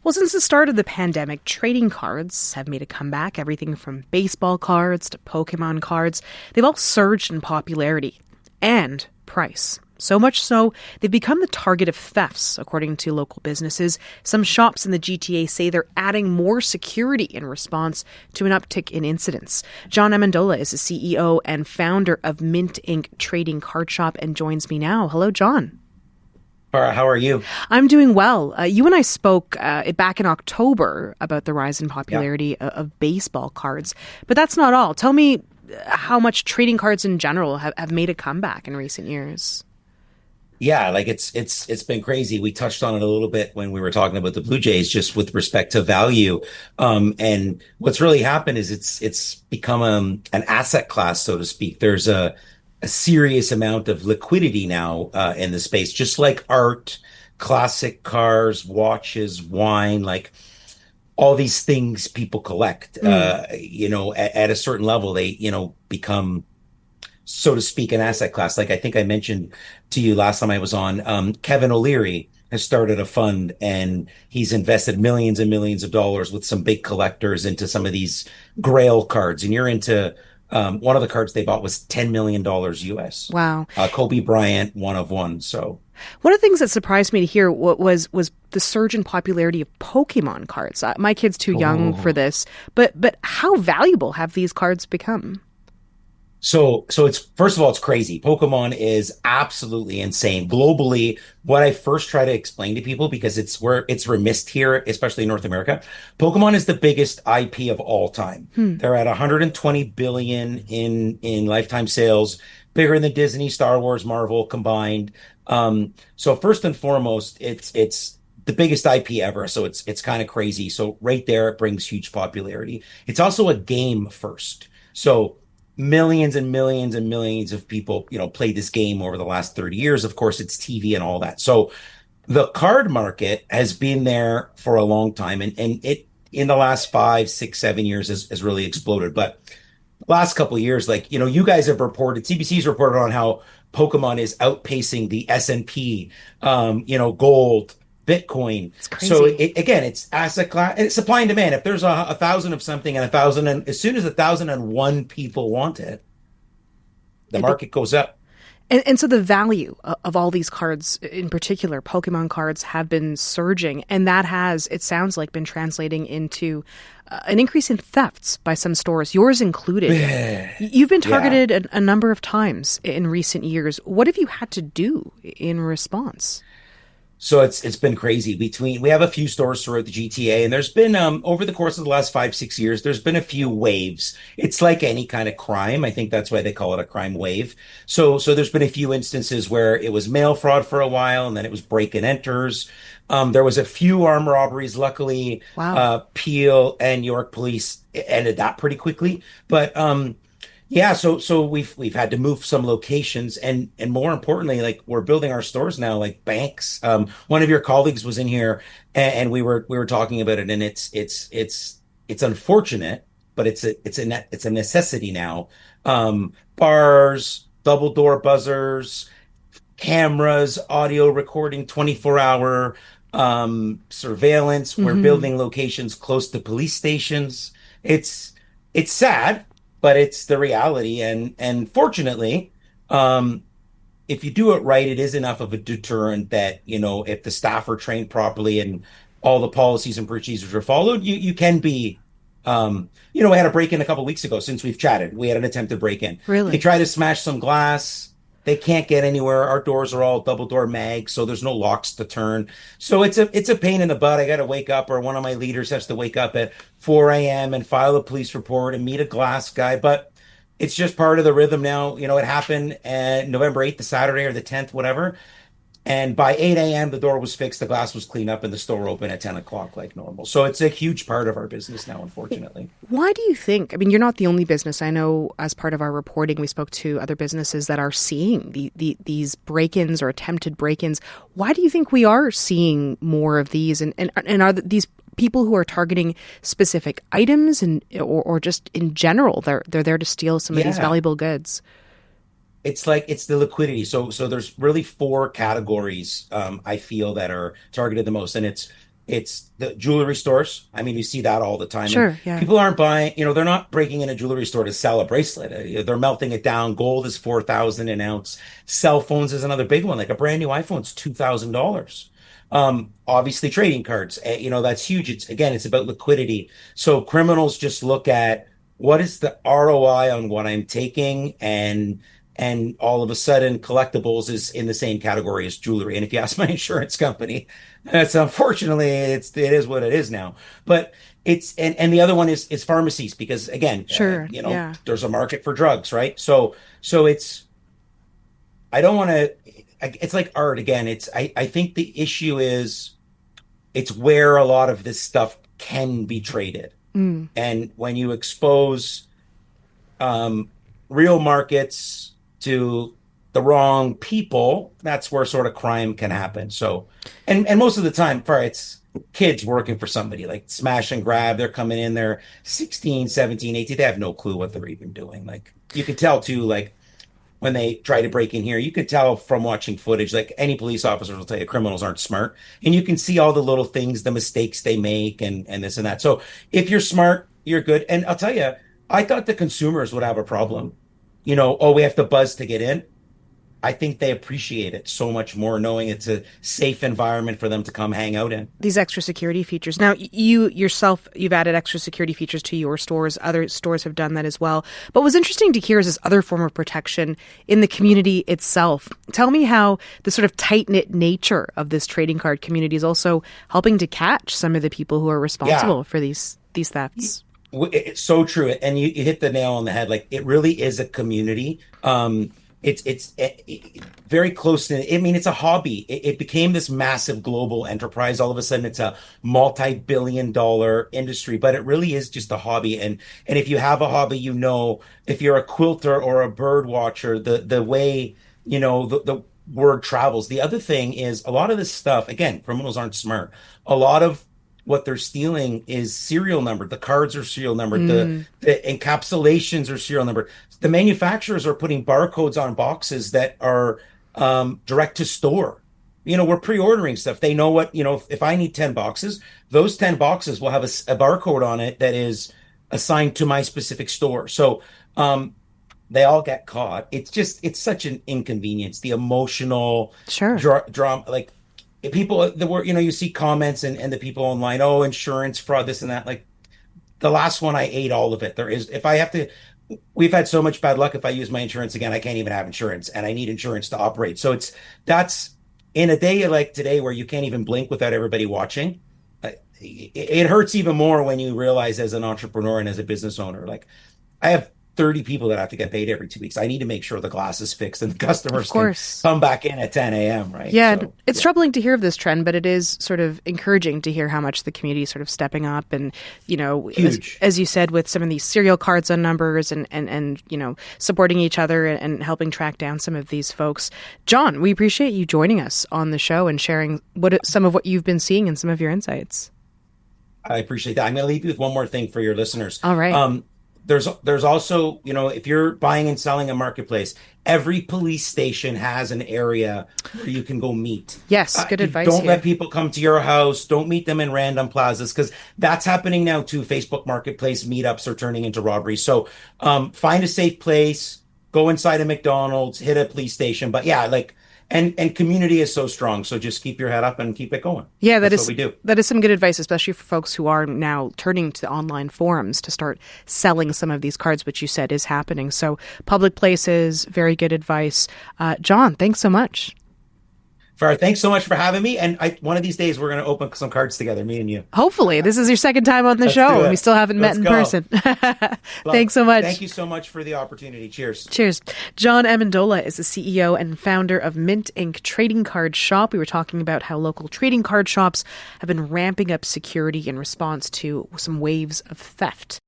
Well, since the start of the pandemic, trading cards have made a comeback. Everything from baseball cards to Pokemon cards. They've all surged in popularity and price. So much so, they've become the target of thefts, according to local businesses. Some shops in the GTA say they're adding more security in response to an uptick in incidents. John Amendola is the CEO and founder of Mintink Trading Card Shop and joins me now. Hello, John. Farrah, how are you? I'm doing well. You and I spoke back in October about the rise in Yeah. popularity of baseball cards. But that's not all. Tell me how much trading cards in general have made a comeback in recent years. Yeah, like it's been crazy. We touched on it a little bit when we were talking about the Blue Jays, just with respect to value. And what's really happened is it's become an asset class, so to speak. There's a serious amount of liquidity now in the space, just like art, classic cars, watches, wine, like all these things people collect. At a certain level, they become, so to speak, an asset class. Like I think I mentioned to you last time I was on, Kevin O'Leary has started a fund and he's invested millions and millions of dollars with some big collectors into some of these grail cards. And you're into one of the cards they bought was $10 million US. Wow. Kobe Bryant, one of one. So One of the things that surprised me to hear was the surge in popularity of Pokemon cards. My kid's too young for oh. this, but how valuable have these cards become? So it's, first of all, it's crazy. Pokemon is absolutely insane globally. What I first try to explain to people, because it's remiss here, especially in North America, Pokemon is the biggest IP of all time. They're at 120 billion in lifetime sales, bigger than Disney, Star Wars, Marvel combined. So first and foremost, it's the biggest IP ever. So it's kind of crazy. So right there, it brings huge popularity. It's also a game first. So millions and millions and millions of people, played this game over the last 30 years. Of course, it's TV and all that. So the card market has been there for a long time, and it in the last 5, 6, 7 years has really exploded. But last couple of years, like, you guys have reported, CBC's reported on how Pokemon is outpacing the S&P, gold, Bitcoin. It's So crazy. again, it's asset class, it's supply and demand. If there's a thousand of something and a thousand, and as soon as 1,001 people want it, the It, market goes up. and so the value of all these cards, in particular, Pokemon cards, have been surging. And that has, it sounds like, been translating into an increase in thefts by some stores, yours included. You've been Yeah. targeted a number of times in recent years. What have you had to do in response? So it's been crazy. We have a few stores throughout the GTA, and there's been over the course of the last 5, 6 years, there's been a few waves. It's like any kind of crime. I think that's why they call it a crime wave. So there's been a few instances where it was mail fraud for a while, and then it was break and enters. There was a few armed robberies. Luckily, Wow. Peel and York police ended that pretty quickly. But yeah, so we've had to move some locations, and more importantly, like, we're building our stores now like banks. One of your colleagues was in here, and we were talking about it, and it's unfortunate, but it's a necessity now. Bars, double door buzzers, cameras, audio recording, 24-hour surveillance. We're Hmm. building locations close to police stations. It's sad, but it's the reality. And fortunately, um, if you do it right, it is enough of a deterrent that, if the staff are trained properly and all the policies and procedures are followed, you can be. We had a break in a couple weeks ago. Since we've chatted, we had an attempted break in. They Really? tried to smash some glass. They can't get anywhere. Our doors are all double door mag, so there's no locks to turn. So it's a pain in the butt. I got to wake up, or one of my leaders has to wake up at 4 a.m. and file a police report and meet a glass guy. But it's just part of the rhythm now. It happened November 8th, the Saturday or the 10th, whatever. And by 8 a.m., the door was fixed, the glass was cleaned up, and the store open at 10 o'clock like normal. So it's a huge part of our business now, unfortunately. Why do you think? I mean, you're not the only business. I know as part of our reporting, we spoke to other businesses that are seeing these break ins or attempted break ins. Why do you think we are seeing more of these? And are these people who are targeting specific items or just in general, they're there to steal some of these Yeah. valuable goods? It's like it's the liquidity. So there's really 4 categories, I feel, that are targeted the most, and it's, It's the jewelry stores. I mean, you see that all the time. And Sure, yeah. people aren't buying, they're not breaking in a jewelry store to sell a bracelet. They're melting it down. Gold is 4,000 an ounce. Cell phones is another big one. Like a brand new iPhone's $2,000. Obviously trading cards, that's huge. It's about liquidity. So criminals just look at what is the ROI on what I'm taking, and all of a sudden collectibles is in the same category as jewelry. And if you ask my insurance company, that's unfortunately it is what it is now. But and the other one is pharmacies, because again, Sure, yeah. there's a market for drugs, right? So it's I don't want to. It's like art again. I think the issue is it's where a lot of this stuff can be traded, Mm. and when you expose um, real markets to the wrong people, that's where sort of crime can happen. So, and most of the time, it's kids working for somebody like smash and grab. They're coming in, they're 16, 17, 18. They have no clue what they're even doing. Like you can tell too, like when they try to break in here, you could tell from watching footage, like any police officers will tell you criminals aren't smart. And you can see all the little things, the mistakes they make, and this and that. So if you're smart, you're good. And I'll tell you, I thought the consumers would have a problem. Oh, we have to buzz to get in. I think they appreciate it so much more knowing it's a safe environment for them to come hang out in. These extra security features. Now, you yourself, you've added extra security features to your stores. Other stores have done that as well. But what's interesting to hear is this other form of protection in the community itself. Tell me how the sort of tight-knit nature of this trading card community is also helping to catch some of the people who are responsible for these thefts. It's so true, and you hit the nail on the head. Like it really is a community. It's very close to. I mean, it's a hobby. It became this massive global enterprise. All of a sudden, it's a multi-billion-dollar industry. But it really is just a hobby. And if you have a hobby, if you're a quilter or a bird watcher, the way the word travels. The other thing is a lot of this stuff. Again, criminals aren't smart. A lot of what they're stealing is serial numbered. The cards are serial numbered. The encapsulations are serial numbered. The manufacturers are putting barcodes on boxes that are direct to store. We're pre-ordering stuff. They know what, if I need 10 boxes, those 10 boxes will have a barcode on it that is assigned to my specific store. So they all get caught. It's such an inconvenience. The emotional Sure. drama, like people, you see comments and the people online, oh, insurance fraud, this and that. Like the last one, I ate all of it. We've had so much bad luck. If I use my insurance again, I can't even have insurance, and I need insurance to operate. So that's in a day like today where you can't even blink without everybody watching. It hurts even more when you realize as an entrepreneur and as a business owner, like I have 30 people that have to get paid every 2 weeks. I need to make sure the glass is fixed and the customers can come back in at 10 a.m., right? Yeah, so, it's troubling to hear of this trend, but it is sort of encouraging to hear how much the community is sort of stepping up and, as you said, with some of these serial cards on numbers and supporting each other and helping track down some of these folks. John, we appreciate you joining us on the show and sharing some of what you've been seeing and some of your insights. I appreciate that. I'm going to leave you with one more thing for your listeners. All right. There's also, if you're buying and selling a marketplace, every police station has an area where you can go meet. Yes, good advice. Don't let people come to your house. Don't meet them in random plazas, because that's happening now too. Facebook Marketplace meetups are turning into robberies. So find a safe place, go inside a McDonald's, hit a police station. But yeah, and community is so strong. So just keep your head up and keep it going. Yeah, that's what we do. That is some good advice, especially for folks who are now turning to online forums to start selling some of these cards, which you said is happening. So public places, very good advice. John, thanks so much. Farrah, thanks so much for having me. And one of these days, we're going to open some cards together, me and you. Hopefully. This is your second time on the show, and we still haven't met in person. Thanks so much. Thank you so much for the opportunity. Cheers. Cheers. John Amendola is the CEO and founder of Mintink Trading Card Shop. We were talking about how local trading card shops have been ramping up security in response to some waves of theft.